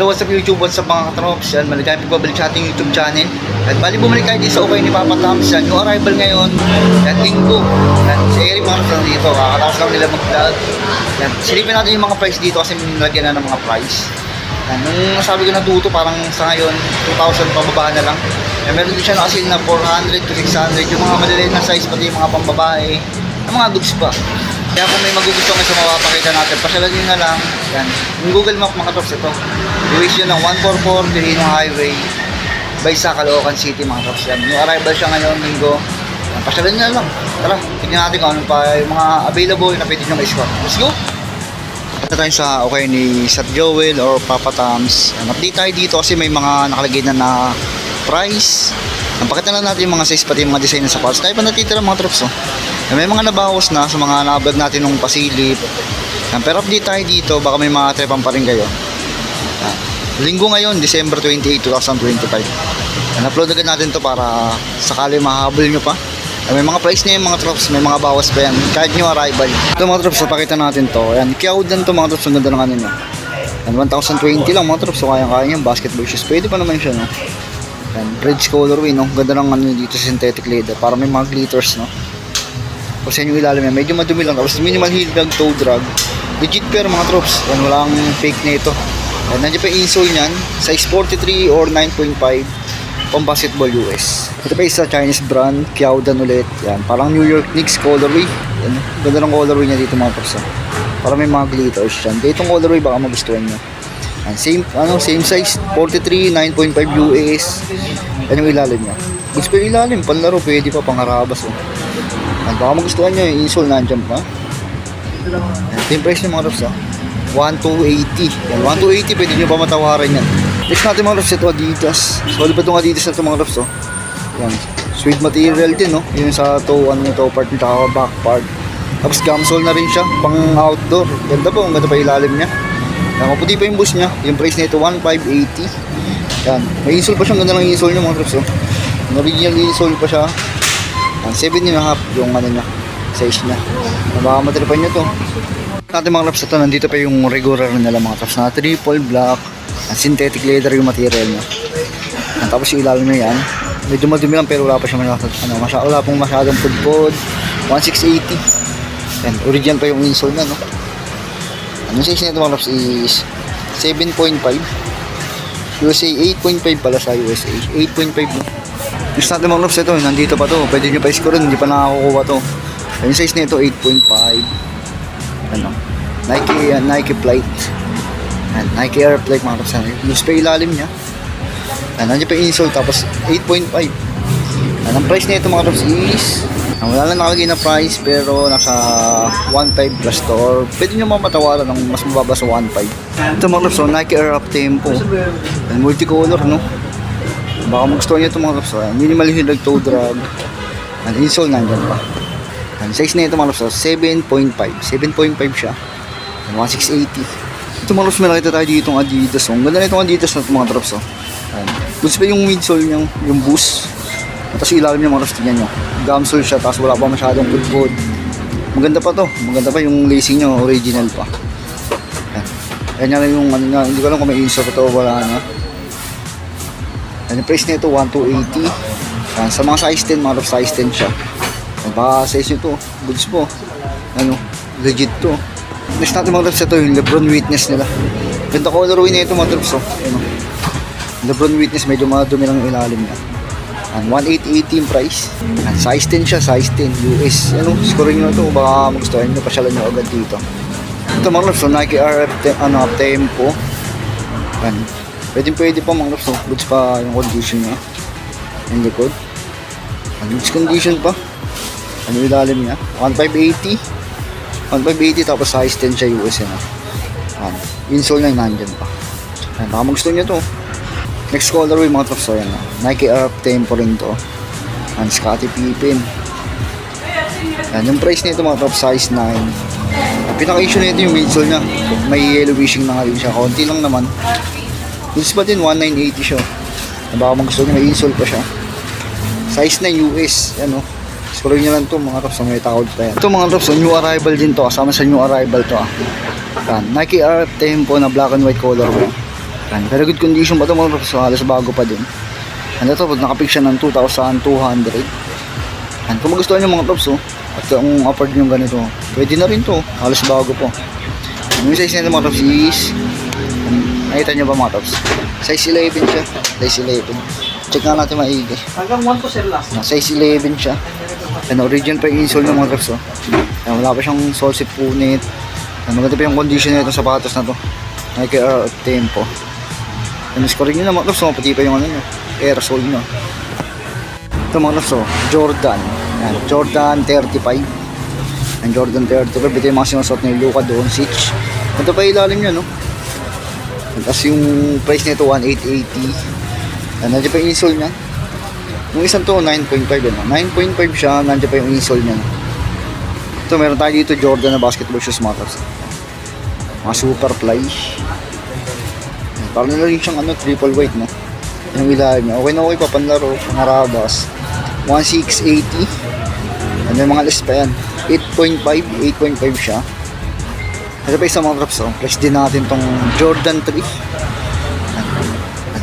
Hello, what's up YouTube? What's up mga katrops? Yan, maligayang pagbabalik sa ating YouTube channel. At bali bumalik kayo dito sa okay ni Papa Tams. Yan, yung arrival ngayon. Yan, linggo. Yan, si Eric Maros lang dito. Kakatapos lang nila mag-vlog. Yan, silipin natin yung mga price dito kasi nilagyan na ng mga price. Yan, nung nasabi ko na tuto, parang sa ngayon, 2,000 pababa na lang. Yan, meron din siya nakasil na 400 to 600. Yung mga maliliit na size, pati yung mga pambabae. Ang mga goods pa. Kaya kung may magugustuhan kayo sa mapapakita natin, pasyalan nyo na lang. Yan. Yung Google Map mga katrops ito. Iwis yun ng 144 Quirino Highway by sa Caloocan City mga katrops. Yan. Yung arrival siya ngayon, linggo. Yan. Pasyalan nyo na lang. Tara, tignan natin kung ano pa yung mga available na pwede nyo ma-score. Let's go! Ito tayo sa okay ni Sir Joel or Papa Tams. Update tayo dito kasi may mga nakalagay na price. Pakita na natin yung mga size pati yung mga design sa parts. Tayo pa natitira mga trops. May mga nabawas na sa mga na-vlog natin nung pasilip. Pero update tayo dito, baka may mga trepan pa rin kayo. Linggo ngayon, December 28, 2025. Upload agad natin to para sakali mahabol nyo pa. May mga price na yung mga trops, may mga bawas pa yan. Kahit nyo arrival. Ito mga trops, pakita natin to. Yan, Kiaudan to mga trops, ang ganda ng kanina. 1,020 lang mga trops, so kaya-kaya nyo. Basketball shoes, pwede pa naman siya, no? Yan, bridge colorway, no? Ganda ng ano dito sa synthetic leather, para may mga glitters, no? Kasi yung ilalim yan, medyo madumi lang. Tapos minimal heel drag, toe drag. Legit pair mga trops. Yan, walang fake na ito. Yan, nandiyan pa yung insole nyan. Size 43 or 9.5. Pang basketball US. Ito pa isa Chinese brand. Kiaudan ulit. Yan, parang New York Knicks colorway. Yan, ganda ng colorway niya dito mga trops. Para may mga glitters yan. Itong colorway baka magustuhan nyo. Yan, same size. 43, 9.5 US. Yan yung ilalim niya. Gusto pa yung ilalim. Panlaro, pwede pa pangharabas. Baka magustuhan nyo yung insole nandiyan pa. Ito yung price ng mga trops 1,280. Yan, 1,280 pwede nyo pa matawaran yan. Next natin mga trops, ito Adidas. Solid pa itong Adidas na ito mga trops. Yan, suede material din, no? Yung sa toe, ano yung toe part nito, back part. Tapos gamsole na rin siya, pang outdoor. Ganda po, ganda pa ilalim niya. Yan, maputi pa yung boost niya. Yung price nito 1,580. Yan, may insole pa siya, ganda ng insole niya mga trops. Original insole pa siya. 7.5 yung ano niya, size niya. Baka matripan nyo to. Natin mga trops ito, nandito pa yung regular nila mga trops na triple black. Synthetic leather yung material niya. Tapos yung ilalim niya yan. Medyo madumi lang pero wala pa siya wala pong masyadong pudpod. 1,680. Yan, original pa yung insole niya, no? Ang size nito mga trops is 7.5. USA 8.5 pala sa USA. 8.5 no? Yung natin mga trops ito, nandito pa to. Pwede nyo pa i-score, hindi pa nakakukuha to. Yung size nito 8.5. Ano? Nike Flight. Nike Air Flight mga trops. Yung pa ilalim niya. Nandiyan pa yung insole tapos 8.5. Ang price nito mga trops is wala lang nakalagay na price pero nasa 1.5 plus to, or pwede nyo mamatawaran ng mas mababa sa 1.5. Ito mga trops, Nike Air Up Tempo. Multicolor, no? Baka magustuhan nyo ito mga trops. Minimal heel drag, toe drag. Ang insole nandyan pa. Ang size na ito mga trops 7.5. 7.5 siya. 1,680. Ito mga trops, may nakita tayo dito yung Adidas. Ang ganda na itong Adidas na ito mga trops. Gusto pa yung midsole niya, yung boost. Tapos ilalim niya mga trops, tignan nyo. Gamsole siya, tapos wala pa masyadong pudpod. Maganda pa to. Maganda pa yung lacing niya, original pa. Yan na yung ano nga, hindi ko alam kung may insole ito o wala na. Yung price nito 1,280. Sa mga size 10, mga trops, size 10 siya. Baka size nyo to, goods po. Ano, legit to. Next natin mga trops, ito yung Lebron Witness nila. Ganda colorway na ito mga trops. Ano, Lebron Witness, medyo madumi lang yung ilalim niya. 1,880 yung price. Size 10 siya, size 10 US. Ano, scoring nyo ito, baka magustuhan nyo, pasyalan nyo agad dito. Ito mga trops, Nike RF Tempo. Pwede pa mga trops, goods pa yung condition niya. Yung likod. Goods condition pa. Ano yung ilalim niya? 1,580. 1,580 tapos size 10 siya US yan. Insole na yung nandyan pa. Baka magustuhan nyo to. Next colorway mga trops, yan. Nike Air Tempo rin to. Scottie Pippen. Yung price nito mga trops, size 9. Ang pinaka-issue nito yung midsole niya. May yellow wishing na nga rin siya. Konti lang naman. Goods pa din, 1,980 siya. Baka magustuhan nyo, may insole pa siya. Size 9 US. Yan o. Score nyo lang to mga trops, may tawad pa yan. Ito mga trops, new arrival din to. Kasama sa new arrival to. Nike Air Tempo na black and white colorway. Yan, very good condition pa ito mga props. So, halos bago pa din. Ano to, nakapick siya ng 2,200. Yan, kung magustuhan nyo mga props, at kung afford nyo ganito, pwede na rin to. Halos bago po. Yung size nito mga props is, nakita nyo ba mga props? Size 11 siya. Size 11. Check nga natin maigi. Hanggang 1 to sir last. Size 11 siya. Yan, origin pa yung insole ng mga props. Yan, wala pa siyang sole seat punit. Yan, maganda pa yung condition nito sapatos na to. Nike Air Tempo. Yan, scoring nyo na mga props. Pati pa yung ano nyo. Aerosol nyo. Ito mga props. Jordan. Yan, Jordan 35. Yan, Jordan 35. Ito yung mga sinusot na yung Luka Doncic. Ito pa ilalim nyo, no? Tapos yung price nito 1,880. Nandiyan pa yung insole niya. Yung isang to 9.5 yun. 9.5 siya, nandiyan pa yung insole niya. Ito meron tayo dito Jordan na basketball shoes mga props. Mga super fly. Parang nila rin siyang triple weight, no? Yung ilalim niya. Okay na okay pa panlaro, pangarabas. 1,680. Ano yung mga list pa yan. 8.5 siya. Ito pa isang mga props. Price din natin tong Jordan 3.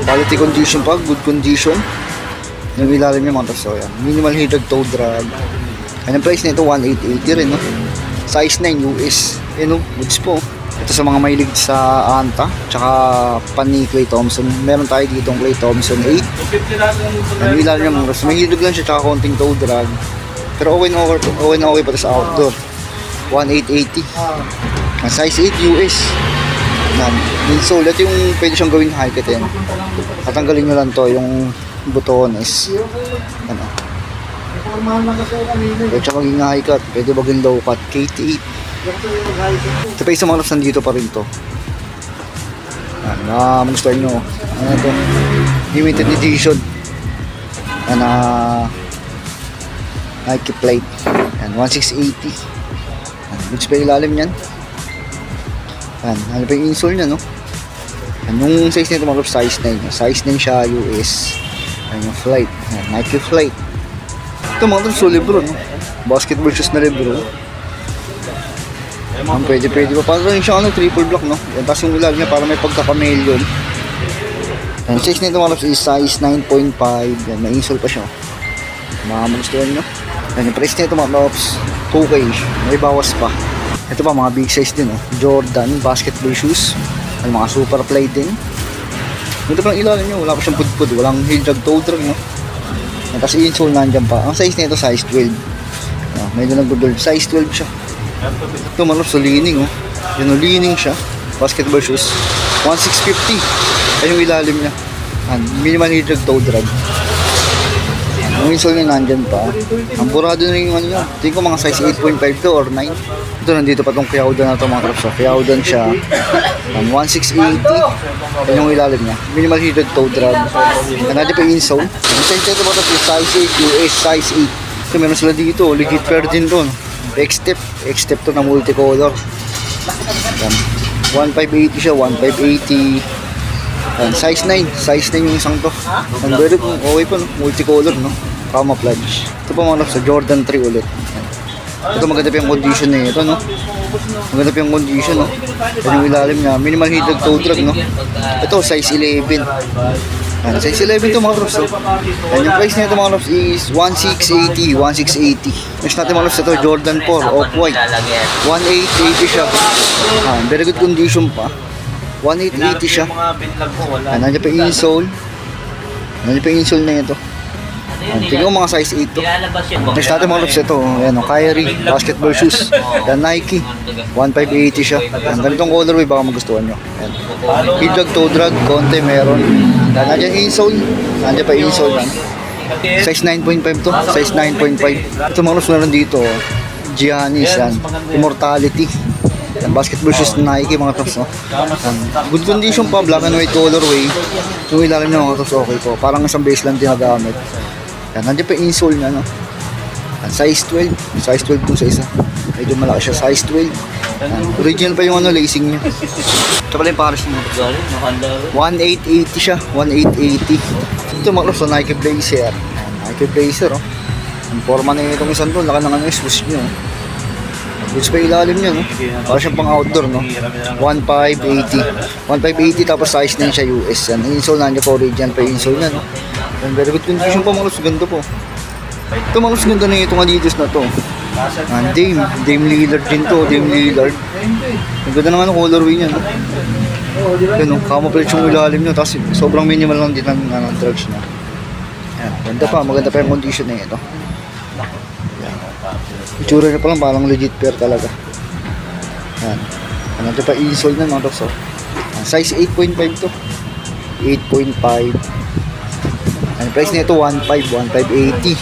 Quality condition pa, good condition. Yung ilalim niya mga props. Yan. Minimal heated toe drag. And ang price nito 1,880 rin, no? Size 9 US. No? Goods po. Ito sa mga mahilig sa Anta, tsaka pan ni Klay Thompson. Meron tayo dito ang Klay Thompson 8. Ang ilalim niya mga props. Mahilig lang siya tsaka konting toe drag. Pero okay na okay pa sa outdoor. 1,880. Size 8 US. Insole. Ito yung pwede siyang gawin high cut yan. Tatanggalin nyo lang to yung butones. Ano. Pwede siya maging high cut. Pwede maging low cut. KT8. Ito pa isang mga props nandito pa rin to. Magustuhan nyo. Ano ito? Limited edition. Nike plate. 1,680. Goods pa ilalim yan. Ano pa yung insole niya, no? Yung size nito mga props, size 9. Size 9 siya US. Yung flight. Nike flight. Ito mga props, libro, no? Basketball shoes na libro. Pwede pa. Parang siya triple block, no? Tapos yung ilalim niya para may pagka-chameleon. Yung size nito mga props is size 9.5. May insole pa siya. Magustuhan nyo. Yung price nito mga props, 2K. May bawas pa. Ito pa mga big size din, Jordan basketball shoes. Ay mga super fly din. Ito pa lang ilalim nyo, wala pa siyang pudpud, walang heel drag toe drag, no? Tapos insole nandyan pa. Ang size nito size 12. Medyo nag-12, size 12 siya. Ito manap sa leaning, Yun leaning siya. Basketball shoes. 1,650. Ay yung ilalim niya. Minimal heel drag toe drag. Yung insole niya nandyan pa. Ang burado na yung ano niya. Tingin ko mga size 8.5 to or 9. Ito nandito pa tong Kyaudan na ito mga props. Kyaudan siya. 1,680. Yan yung ilalim niya. Minimal heated toe drag. Nandito pa yung insole. Yung size nito mga props size 8 US size 8. So meron sila dito. Legit pair din to. X-step. X-step to na multicolor. 1,580 siya. 1,580. Size 9. Size 9 yung isang to. Ang very okay pa, no? Multicolor, no? Camouflage. Ito pa mga sa Jordan 3 ulit. Ito maganda pa yung condition na ito, no? Maganda pa yung condition, no? Yan yung ilalim niya. Minimal heated toe drag, no? Ito, size 11. Size 11 to mga props, no? And yung price nito mga props is 1,680. 1,680. Next natin mga props ito, Jordan 4 off-white. 1,880 siya. Very good condition pa. 1,880 siya. Nandiyan pa yung insole. Nandiyan pa yung insole na ito. Tingnan mo mga size 8 to. Next natin mga props ito. Ayan, Kyrie basketball shoes. Yan, Nike. 1,580 siya. Yan, ganitong colorway baka magustuhan nyo. Heel drag, toe drag, konti meron. Nandiyan yung insole. Nandiyan pa yung insole yan. Size 9.5 to. Size 9.5. Ito mga props meron dito. Giannis yan. Immortality. Yan, basketball shoes na Nike mga props, no? Good condition pa, black and white colorway. Yung ilalim niya mga props, okay po. Parang isang base lang ginagamit. Yan, nandiyan pa yung insole niya, no? Yan, size 12. Size 12 po sa isa. Medyo malaki siya, size 12. Yan, original pa yung lacing niya. Ito pala yung pares niya. 1,880 siya, 1,880. Ito mga props, Nike Blazer. Yan, Nike Blazer, oh. Ang forma na itong isang to, laki ng swoosh niyo. Goods pa yung ilalim niya, no? Para siyang pang outdoor, no? 1,580. 1,580 tapos size na yun siya US. Yan. Insole na niya po, original pa yung insole niya, no? And very good condition pa mga lods. Ganda po. Ito mga lods, ganda na itong Adidas na to. Dame Lillard din to. Dame Lillard. Ang ganda naman ang colorway niya, no? Yan, no? Camouflage yung ilalim niya. Tapos sobrang minimal lang din ang drugs niya. Yan. Ganda pa. Maganda pa yung condition na ito. Itsura niya pa lang parang legit pair talaga. Yan. Ano ito pa insole na mga tops, oh. Size 8.5 to. 8.5. Ang price nito 1,580.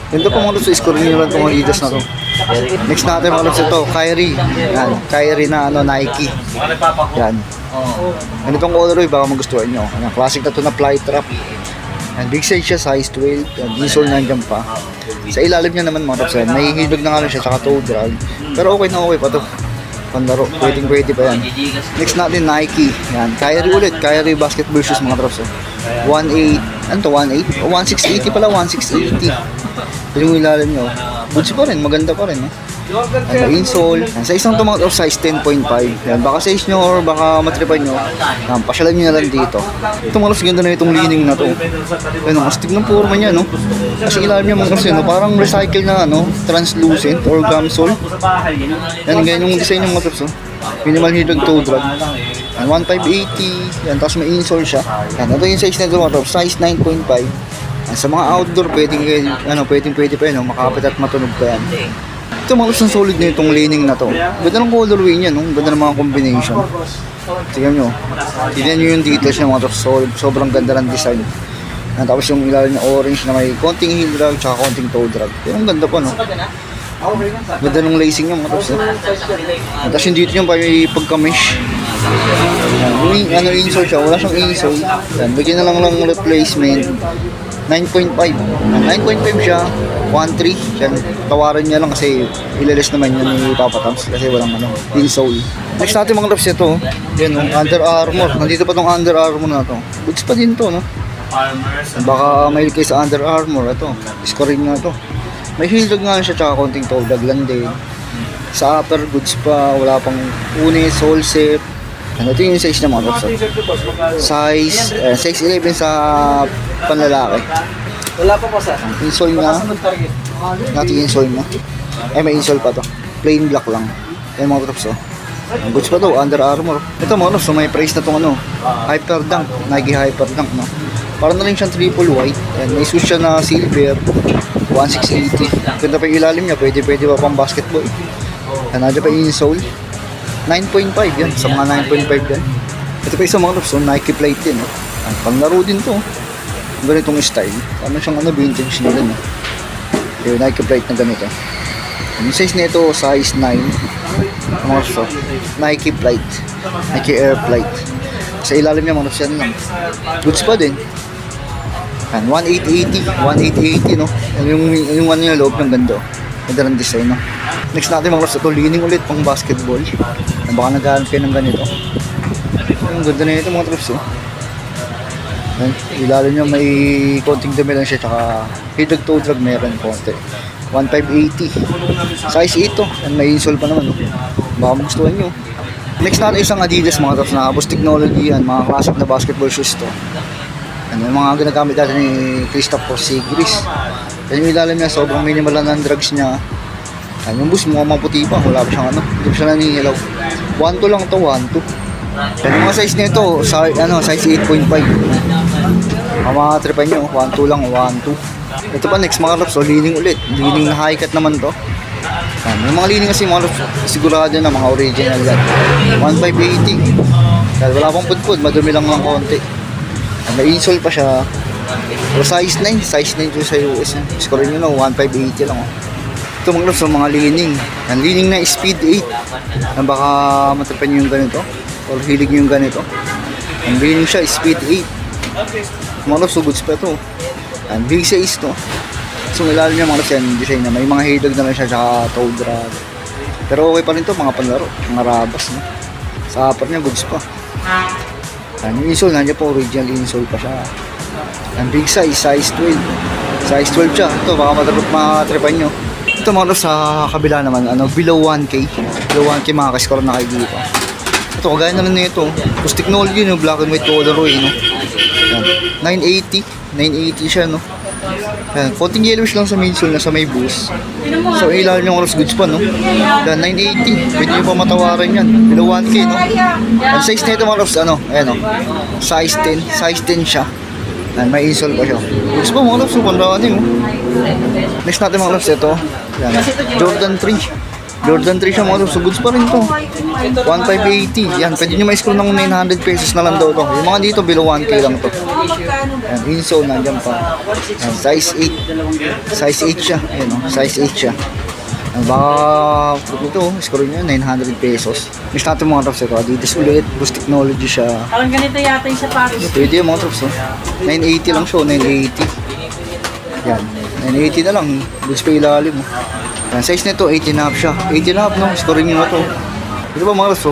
Ganito pa mga tops, score nyo lang itong Adidas na to. Next natin mga tops ito, Kyrie. Yan. Kyrie na Nike. Yan. Ganitong colorway baka magustuhan nyo. Yan. Classic na to na fly trap. And big size siya, size 12. Yan. Insole nandiyan pa. Sa ilalim niya naman mga tops, may hibig na nga lang siya, tsaka toe drag. Pero okay na okay pa to. Pandaro, pwede pa yan. Next natin, Nike. Yan, Kyrie ulit. Kyrie basketball shoes mga tops. 1.8, ano to, 1.8? O 1.680 pala, 1.680. Ito yung ilalim niya. Goods pa rin, maganda pa rin. Ano, insole. Yan, sa isang tumangat of size 10.5. Yan, baka size nyo or baka matripan nyo. Yan, pasyalan nyo na lang dito. Ito mga lods, ganda na itong lining na to. Yan, ang astig ng forma niya, no? Kasi ilalim niya mga lods, no? Parang recycle na, no? Translucent or gum sole. Yan, ganyan yung design ng mga lods, no? Minimal hidog toe drag. Yan, 1,580. Yan, tapos may insole siya. Yan, ito yung size na ito mga lods, size 9.5. Yan, sa mga outdoor, pwede pa yan, no? Makapit at matunog pa yan. Ito mga lods, ang solid na itong lining na to. Ganda ng colorway niya, no? Ganda ng mga combination. Tignan nyo. Tignan nyo yung details niya mga lods. Sobrang ganda ng design. Tapos yung ilalim niya orange na may konting heel drag tsaka konting toe drag. Pero ang ganda pa, no? Ganda ng lacing niya mga lods. Tapos yung dito niya pa may pagka-mesh. Yung insole siya. Wala siyang insole. Bigyan na lang replacement. 9.5. 9.5 siya. 1.3. Yan, tawaran niya lang kasi ilalis naman yun ni Papa Toms kasi walang insole. Next natin mga loves ito. Yan, Under Armour. Nandito pa tong Under Armour na to. Goods pa din to, no? Baka mail kayo sa Under Armour. Ito, scoring nga to. May heel drag nga siya tsaka konting toe drag lang din. Sa upper goods pa, wala pang unis, sole zip. Ito yung size na mga loves. Size 11 sa panlalaki. Wala pa po, sir. Insole nga. Natin insole nga. May insole pa to. Plain black lang. Yan mga tops, oh. Ang goods pa to, Under Armour. Ito mga tops, may price na tong Hyper Dunk. Nike Hyper Dunk, no? Parang na rin siyang triple white. Yan, may swoosh siya na silver. 1,680. Ganda pa yung ilalim niya. Pwede pa pang basketball. Yan, nandiyan pa yung insole. 9.5 yan. Sa mga 9.5 yan. Ito pa isang mga tops, Nike plate din. Panglaro din to. Ganitong style. Tama siyang vintage nila, no? Yung Nike plate na ganito. Yung size nito, size 9. Also, Nike plate. Nike Air plate. Sa ilalim niya, mga yan lang. Goods pa din. Yan, 1,880. 1,880, no? Yung ano yung loob ng ganda. Ganda ng design, no? Next natin mga loves, ito, lining ulit pang basketball. Baka naghahanap kayo ng ganito. Ang ganda na ito mga loves, oh. Ilalim niya may konting dumi lang siya tsaka hidog toe drag meron konti. 1,580. Size 8 to. And may insole pa naman. Baka magustuhan nyo. Next natin isang Adidas mga tops na Boost Technology yan. Mga classic na basketball shoes to. Yung mga ginagamit natin ni Kristaps Porzingis. Yung ilalim niya sobrang minimal lang ng drugs niya. Yung boost mukhang maputi pa. Wala pa siyang hindi pa siya naninilaw. 1.2 lang to, 1.2. Yung mga size nito, size 8.5. Mga tripan nyo, 1.2 lang, 1.2. Ito pa next mga loves, lining ulit. Lining na high cut naman to. Yung mga lining kasi mga loves, sigurado na mga original yan. 1,580. Dahil wala pang pudpud, madumi lang ng konti. May insole pa siya. Pero size 9 to sa US. Score nyo na, 1,580 lang. Ito mga loves, mga lining. Yung lining na speed 8. Baka matripan nyo yung ganito. Or hilig nyo yung ganito. Ang lining siya, speed 8. Mga loves, goods pa ito. And big size to. So ilalim niya mga loves yan, design na may mga hidog na lang siya tsaka toe drag. Pero okay pa rin to, mga panlaro, mga rabas, no? Sa upper niya, goods pa. And yung insole, nandiyan po, original insole pa siya. And big size, size 12. Size 12 siya. Ito, baka matripan nyo. Ito mga Ross, sa kabila naman, below 1K. Below 1K makaka-score na kayo dito. Ito, kagaya naman nito. Plus technology, no? Black and white colorway, no? Yan. 980. 980 siya, no? Yan. Konting yellowish lang sa midsole na sa may boost. So, ilalim yung Ross goods pa, no? Yan, 980. Pwede nyo pa matawaran yan. Below 1K, no? Ang size nito mga Ross, ayan, no? Size 10. Size 10 siya. Yan, may insole pa siya. Goods pa mga Ross, so pandawanin, no? Next natin mga Ross, ito. Yan. Jordan 3. Jordan 3 siya mga Ross, so goods pa rin to. 1,580. Yan, pwede nyo ma-score ng 900 pesos na lang daw to. Yung mga dito, below 1K lang to. Yan, insole, nandyan pa. Yan, size 8. Size 8 siya. Yan, no? Size 8 siya. Yan, baka, ito, score nyo 900 pesos. Next natin mga Ross, ito. Adidas ulit. Boost technology siya. Parang ganito yata yung sapatos. Pwede yung mga Ross, 980 lang siya, 980. Yan, 980 na lang. Goods pa ilalim. Yan, size nito, 18.5 siya. 18.5, no? Scoring nyo na to. Ito ba mga Ross,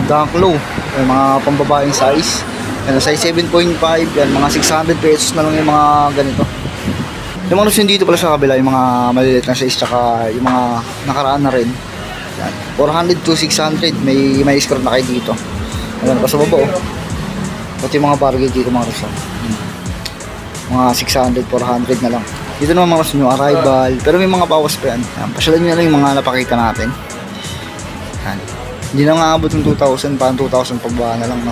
dunk low. Yan, mga pambabaeng size. Yan, size 7.5. Yan, mga 600 pesos na lang yung mga ganito. Yung mga Ross, yung dito pala sa kabila, yung mga maliliit na size, tsaka yung mga nakaraan na rin. Yan, 400 to 600. May score na kayo dito. Ayan, pa sa baba, oh. Pati yung mga bargain dito, mga Ross. Mga 600, 400 na lang. Dito naman mga Ross, yung arrival. Pero may mga bawas pa yan. Yan, pasyalan nyo na lang yung mga napakita natin. Yan. Hindi na nga abot ng 2,000, parang 2,000 pababa na lang, no?